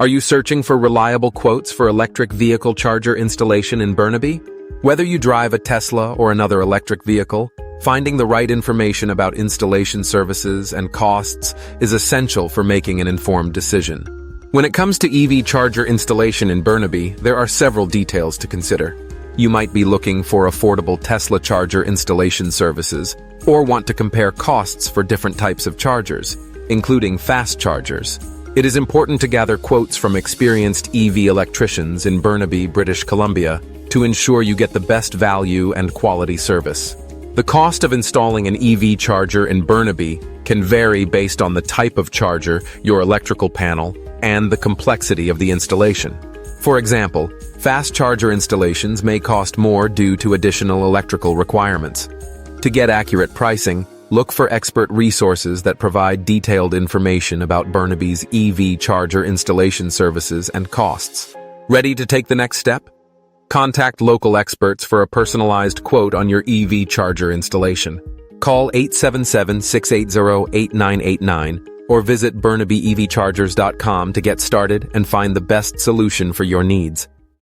Are you searching for reliable quotes for electric vehicle charger installation in Burnaby? Whether you drive a Tesla or another electric vehicle, finding the right information about installation services and costs is essential for making an informed decision. When it comes to EV charger installation in Burnaby, there are several details to consider. You might be looking for affordable Tesla charger installation services, or want to compare costs for different types of chargers, including fast chargers. It is important to gather quotes from experienced EV electricians in Burnaby, British Columbia, to ensure you get the best value and quality service. The cost of installing an EV charger in Burnaby can vary based on the type of charger, your electrical panel, and the complexity of the installation. For example, fast charger installations may cost more due to additional electrical requirements. To get accurate pricing, look for expert resources that provide detailed information about Burnaby's EV charger installation services and costs. Ready to take the next step? Contact local experts for a personalized quote on your EV charger installation. Call 877-680-8989 or visit BurnabyEVchargers.com to get started and find the best solution for your needs.